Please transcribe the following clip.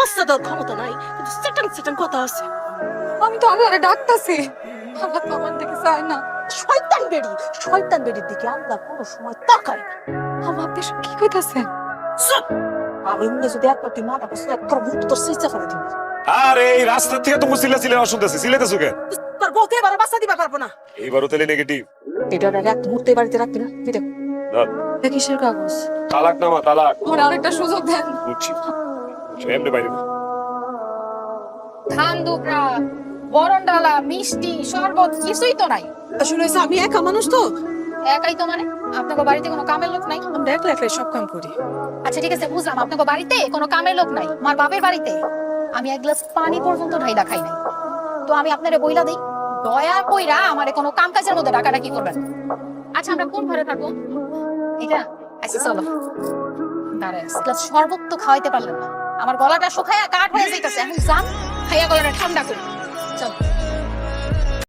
বাচ্চা দেওয়ার ক্ষমতা নাই, কিন্তু সেটান সেটান কথা আছে। আমি তো আল্লাহরে ডাকতাছি, আল্লাহ তো আমার দিকে চায় না। শয়তান বেড়ির দিকে আল্লাহ কোনো সময় তাকায় না। আমার আপনি সব কি কইতাছেন? চুপ! আমি এমনি যদি একবার তুই মাথা বসে তোর মুখ তোর সিজা ফেলে দিব। আরে এই রাস্তা থেকে তো মুসিলা ছিলে শুনতেছি, সিলেতেছো কেন? তোর বউকে এবার বাচ্চা দিবা পারবো না। এইবারও তাহলে নেগেটিভ। এটা এক মুহূর্তে বাড়িতে রাখবি না, তুই দেখ। এটা কিসের কাগজ? তালাক নামা, তালাক। আমার আরেকটা সুযোগ দেন। বুঝছি, এমনি বাইরে না। ধান দুবরা, বরণ ডালা, মিষ্টি, শরবত কিছুই তো নাই। আসলে হইছে আমি একা মানুষ তো, একাই তো মানে? আপনাদের বাড়িতে কোনো কামের লোক নাই? আমরা একলা একলাই সব কাম করি। আচ্ছা ঠিক আছে, বুঝলাম আপনাদের বাড়িতে কোনো কামের লোক নাই। আমার বাপের বাড়িতে আমি এক গ্লাস পানি পর্যন্ত ঢাইলা খাই নাই। তো আমি আপনারে বইলা দেই, দয়া কইরা আমারে কোনো কাম কাজের মধ্যে ডাকাডাকি করবেন। আচ্ছা আমরা কোন ঘরে থাকবো? এটা? আচ্ছা চলো দাঁড়ায় গ্লাস শরবত তো খাওয়াইতে পারলেন না, আমার গলাটা শুকায়া কাঠ হয়ে যাইতেছে। এখন যান, খাইয়া গলাটা ঠান্ডা করি।